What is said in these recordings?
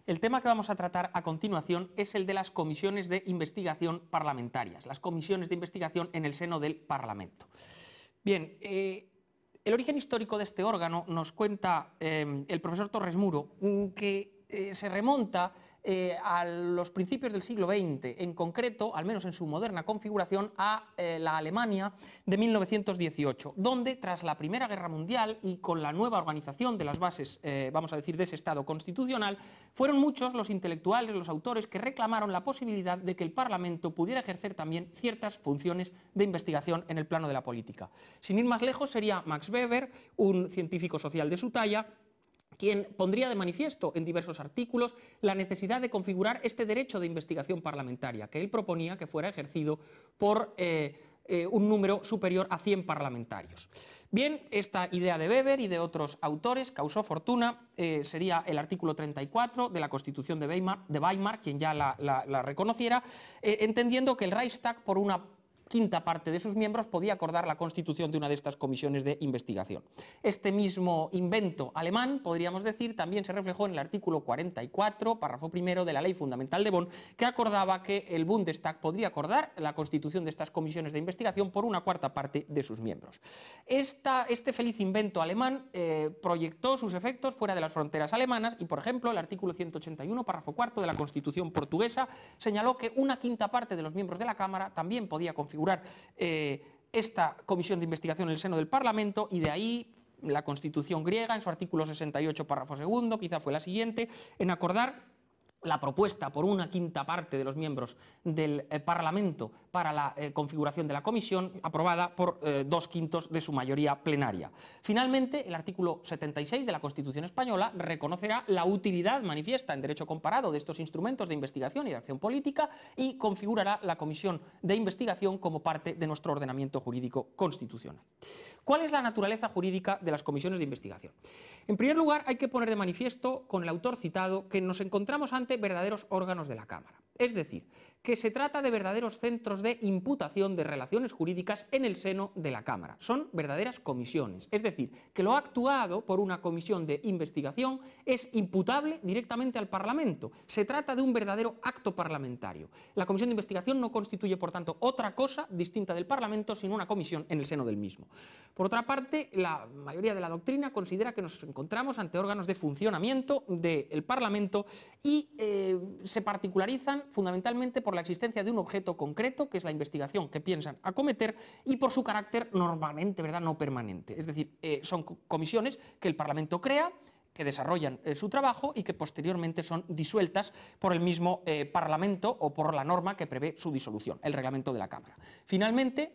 El tema que vamos a tratar a continuación es el de las comisiones de investigación parlamentarias, las comisiones de investigación en el seno del Parlamento. Bien, el origen histórico de este órgano nos cuenta el profesor Torres Muro, que se remonta a los principios del siglo XX, en concreto, al menos en su moderna configuración, a la Alemania de 1918, donde tras la Primera Guerra Mundial y con la nueva organización de las bases, vamos a decir, de ese Estado constitucional, fueron muchos los intelectuales, los autores que reclamaron la posibilidad de que el Parlamento pudiera ejercer también ciertas funciones de investigación en el plano de la política. Sin ir más lejos, sería Max Weber, un científico social de su talla, quien pondría de manifiesto en diversos artículos la necesidad de configurar este derecho de investigación parlamentaria, que él proponía que fuera ejercido por un número superior a 100 parlamentarios. Bien, esta idea de Weber y de otros autores causó fortuna, sería el artículo 34 de la Constitución de Weimar, quien ya la reconociera, entendiendo que el Reichstag, por una quinta parte de sus miembros, podía acordar la constitución de una de estas comisiones de investigación. Este mismo invento alemán, podríamos decir, también se reflejó en el artículo 44, párrafo primero de la Ley Fundamental de Bonn, que acordaba que el Bundestag podría acordar la constitución de estas comisiones de investigación por una cuarta parte de sus miembros. Este feliz invento alemán proyectó sus efectos fuera de las fronteras alemanas y, por ejemplo, el artículo 181, párrafo cuarto de la Constitución portuguesa señaló que una quinta parte de los miembros de la Cámara también podía configurar esta comisión de investigación en el seno del Parlamento, y de ahí la Constitución griega, en su artículo 68, párrafo segundo, quizá fue la siguiente, en acordar la propuesta por una quinta parte de los miembros del Parlamento para la configuración de la comisión, aprobada por 2/5 de su mayoría plenaria. Finalmente, el artículo 76 de la Constitución española reconocerá la utilidad manifiesta en derecho comparado de estos instrumentos de investigación y de acción política y configurará la comisión de investigación como parte de nuestro ordenamiento jurídico constitucional. ¿Cuál es la naturaleza jurídica de las comisiones de investigación? En primer lugar, hay que poner de manifiesto con el autor citado que nos encontramos ante verdaderos órganos de la Cámara. Es decir, que se trata de verdaderos centros de imputación de relaciones jurídicas en el seno de la Cámara. Son verdaderas comisiones, es decir, que lo actuado por una comisión de investigación es imputable directamente al Parlamento. Se trata de un verdadero acto parlamentario. La comisión de investigación no constituye, por tanto, otra cosa distinta del Parlamento, sino una comisión en el seno del mismo. Por otra parte, la mayoría de la doctrina considera que nos encontramos ante órganos de funcionamiento del Parlamento y se particularizan fundamentalmente por la existencia de un objeto concreto, que es la investigación que piensan acometer, y por su carácter normalmente, ¿verdad?, no permanente. Es decir, son comisiones que el Parlamento crea, que desarrollan su trabajo y que posteriormente son disueltas por el mismo Parlamento o por la norma que prevé su disolución, el reglamento de la Cámara. Finalmente,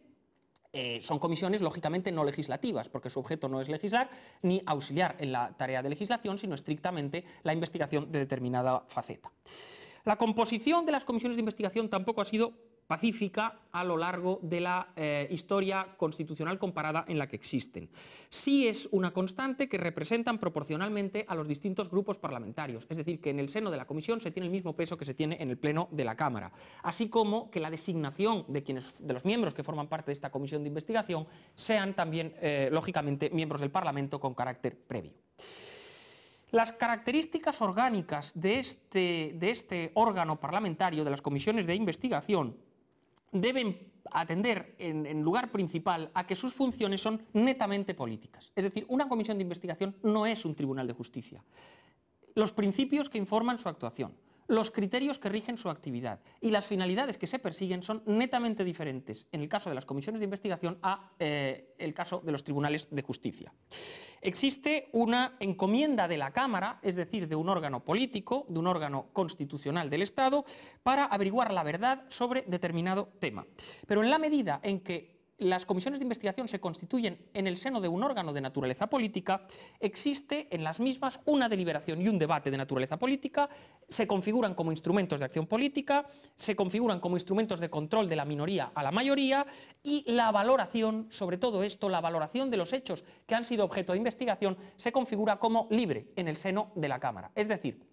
son comisiones lógicamente no legislativas, porque su objeto no es legislar ni auxiliar en la tarea de legislación, sino estrictamente la investigación de determinada faceta. La composición de las comisiones de investigación tampoco ha sido pacífica a lo largo de la historia constitucional comparada en la que existen. Sí es una constante que representan proporcionalmente a los distintos grupos parlamentarios, es decir, que en el seno de la comisión se tiene el mismo peso que se tiene en el pleno de la Cámara, así como que la designación de los miembros que forman parte de esta comisión de investigación sean también, lógicamente, miembros del Parlamento con carácter previo. Las características orgánicas de este órgano parlamentario, de las comisiones de investigación, deben atender en lugar principal a que sus funciones son netamente políticas. Es decir, una comisión de investigación no es un tribunal de justicia. Los principios que informan su actuación, los criterios que rigen su actividad y las finalidades que se persiguen son netamente diferentes en el caso de las comisiones de investigación a el caso de los tribunales de justicia. Existe una encomienda de la Cámara, es decir, de un órgano político, de un órgano constitucional del Estado, para averiguar la verdad sobre determinado tema. Pero en la medida en que las comisiones de investigación se constituyen en el seno de un órgano de naturaleza política, existe en las mismas una deliberación y un debate de naturaleza política, se configuran como instrumentos de acción política, se configuran como instrumentos de control de la minoría a la mayoría, y la valoración, sobre todo esto, la valoración de los hechos que han sido objeto de investigación, se configura como libre en el seno de la Cámara. Es decir,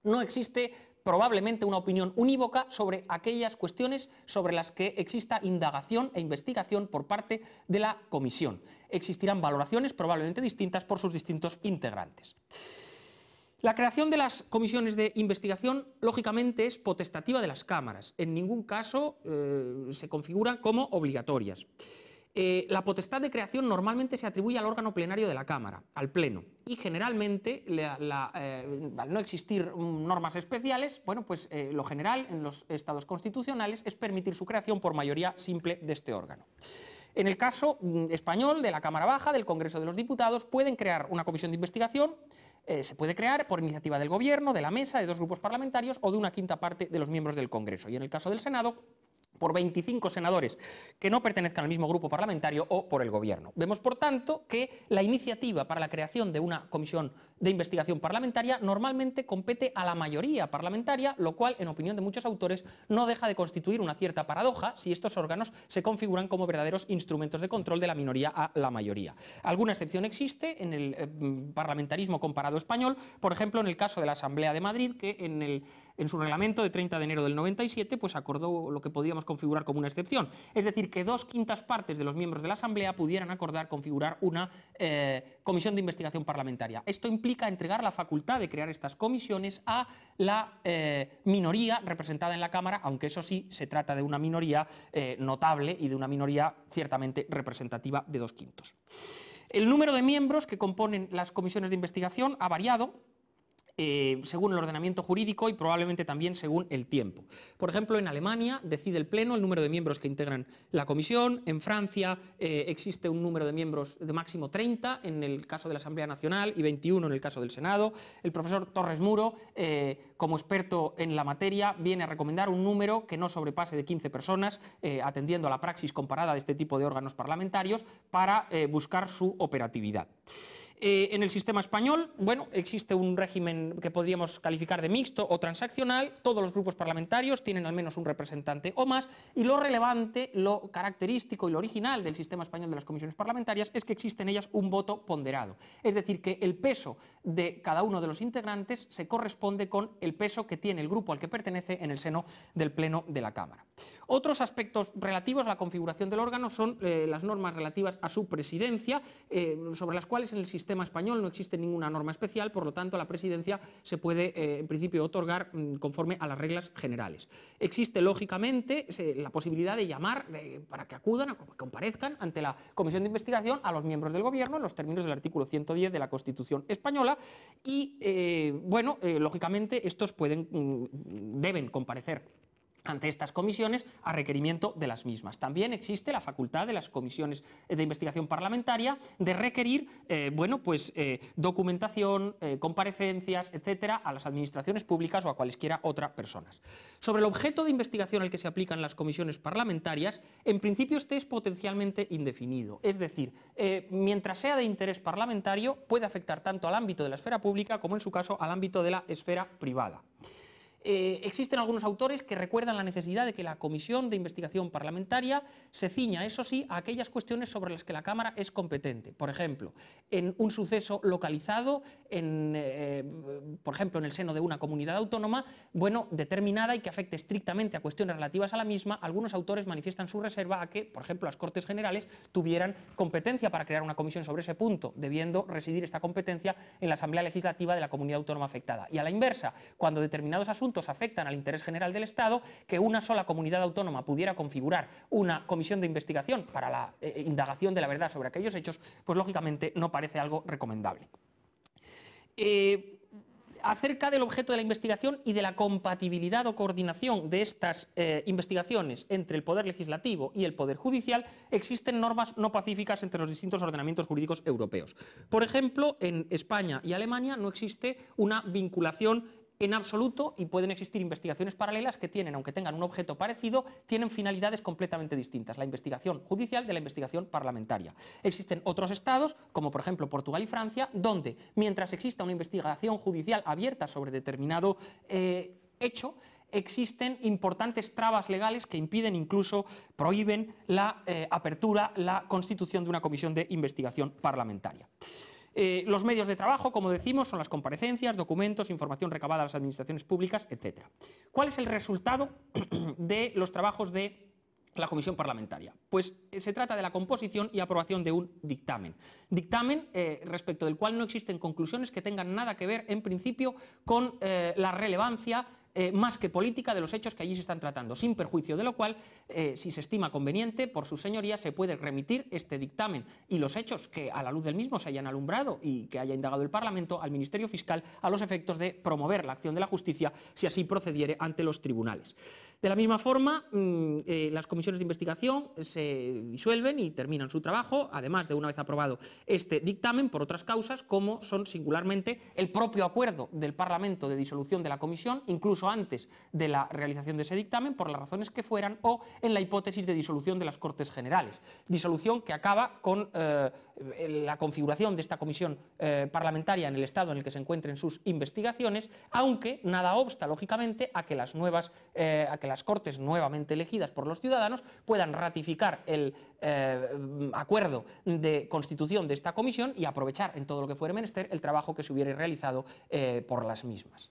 no existe probablemente una opinión unívoca sobre aquellas cuestiones sobre las que exista indagación e investigación por parte de la comisión. Existirán valoraciones probablemente distintas por sus distintos integrantes. La creación de las comisiones de investigación, lógicamente, es potestativa de las cámaras. En ningún caso se configuran como obligatorias. La potestad de creación normalmente se atribuye al órgano plenario de la Cámara, al Pleno, y generalmente, al no existir normas especiales, bueno, pues lo general en los estados constitucionales es permitir su creación por mayoría simple de este órgano. En el caso español, de la Cámara Baja, del Congreso de los Diputados, pueden crear una comisión de investigación. Se puede crear por iniciativa del Gobierno, de la mesa, de 2 grupos parlamentarios o de una quinta parte de los miembros del Congreso. Y en el caso del Senado, por 25 senadores que no pertenezcan al mismo grupo parlamentario o por el Gobierno. Vemos, por tanto, que la iniciativa para la creación de una comisión de investigación parlamentaria normalmente compete a la mayoría parlamentaria, lo cual, en opinión de muchos autores, no deja de constituir una cierta paradoja si estos órganos se configuran como verdaderos instrumentos de control de la minoría a la mayoría. Alguna excepción existe en el parlamentarismo comparado español, por ejemplo, en el caso de la Asamblea de Madrid, que en su reglamento de 30 de enero del 97 pues acordó lo que podríamos configurar como una excepción, es decir, que 2/5 partes de los miembros de la Asamblea pudieran acordar configurar una comisión de investigación parlamentaria. Esto implica entregar la facultad de crear estas comisiones a la minoría representada en la Cámara, aunque eso sí, se trata de una minoría notable y de una minoría ciertamente representativa de 2/5. El número de miembros que componen las comisiones de investigación ha variado según el ordenamiento jurídico y probablemente también según el tiempo. Por ejemplo, en Alemania decide el Pleno el número de miembros que integran la comisión. En Francia existe un número de miembros de máximo 30 en el caso de la Asamblea Nacional y 21 en el caso del Senado. El profesor Torres Muro, como experto en la materia, viene a recomendar un número que no sobrepase de 15 personas, atendiendo a la praxis comparada de este tipo de órganos parlamentarios, para buscar su operatividad. En el sistema español, bueno, existe un régimen que podríamos calificar de mixto o transaccional. Todos los grupos parlamentarios tienen al menos un representante o más, y lo relevante, lo característico y lo original del sistema español de las comisiones parlamentarias es que existe en ellas un voto ponderado. Es decir, que el peso de cada uno de los integrantes se corresponde con el peso que tiene el grupo al que pertenece en el seno del Pleno de la Cámara. Otros aspectos relativos a la configuración del órgano son las normas relativas a su presidencia, sobre las cuales en el sistema español no existe ninguna norma especial, por lo tanto la presidencia se puede en principio otorgar conforme a las reglas generales. Existe lógicamente la posibilidad de llamar para que acudan, que comparezcan ante la comisión de investigación a los miembros del Gobierno en los términos del artículo 110 de la Constitución española y bueno, lógicamente estos deben comparecer ante estas comisiones a requerimiento de las mismas. También existe la facultad de las comisiones de investigación parlamentaria de requerir documentación, comparecencias, etcétera, a las administraciones públicas o a cualesquiera otras personas. Sobre el objeto de investigación al que se aplican las comisiones parlamentarias, en principio este es potencialmente indefinido. Es decir, mientras sea de interés parlamentario, puede afectar tanto al ámbito de la esfera pública como, en su caso, al ámbito de la esfera privada. Existen algunos autores que recuerdan la necesidad de que la comisión de investigación parlamentaria se ciña, eso sí, a aquellas cuestiones sobre las que la Cámara es competente. Por ejemplo, en un suceso localizado, por ejemplo, en el seno de una comunidad autónoma, bueno, determinada y que afecte estrictamente a cuestiones relativas a la misma, algunos autores manifiestan su reserva a que, por ejemplo, las Cortes Generales tuvieran competencia para crear una comisión sobre ese punto, debiendo residir esta competencia en la Asamblea Legislativa de la comunidad autónoma afectada. Y a la inversa, cuando determinados asuntos afectan al interés general del Estado, que una sola comunidad autónoma pudiera configurar una comisión de investigación para la indagación de la verdad sobre aquellos hechos, pues lógicamente no parece algo recomendable. Acerca del objeto de la investigación y de la compatibilidad o coordinación de estas investigaciones entre el Poder Legislativo y el Poder Judicial, existen normas no pacíficas entre los distintos ordenamientos jurídicos europeos. Por ejemplo, en España y Alemania no existe una vinculación en absoluto y pueden existir investigaciones paralelas que tienen, aunque tengan un objeto parecido, tienen finalidades completamente distintas, la investigación judicial de la investigación parlamentaria. Existen otros estados, como por ejemplo Portugal y Francia, donde mientras exista una investigación judicial abierta sobre determinado hecho, existen importantes trabas legales que impiden, incluso prohíben la apertura, la constitución de una comisión de investigación parlamentaria. Los medios de trabajo, como decimos, son las comparecencias, documentos, información recabada a las administraciones públicas, etc. ¿Cuál es el resultado de los trabajos de la comisión parlamentaria? Pues se trata de la composición y aprobación de un dictamen. Dictamen respecto del cual no existen conclusiones que tengan nada que ver, en principio, con la relevancia más que política de los hechos que allí se están tratando, sin perjuicio de lo cual, si se estima conveniente, por sus señorías, se puede remitir este dictamen y los hechos que a la luz del mismo se hayan alumbrado y que haya indagado el Parlamento al Ministerio Fiscal a los efectos de promover la acción de la justicia si así procediere ante los tribunales. De la misma forma, las comisiones de investigación se disuelven y terminan su trabajo, además de una vez aprobado este dictamen, por otras causas, como son singularmente el propio acuerdo del Parlamento de disolución de la comisión, incluso antes de la realización de ese dictamen, por las razones que fueran, o en la hipótesis de disolución de las Cortes Generales. Disolución que acaba con la configuración de esta comisión parlamentaria en el estado en el que se encuentren sus investigaciones, aunque nada obsta, lógicamente, a que las Cortes nuevamente elegidas por los ciudadanos puedan ratificar el acuerdo de constitución de esta comisión y aprovechar en todo lo que fuere menester el trabajo que se hubiera realizado por las mismas.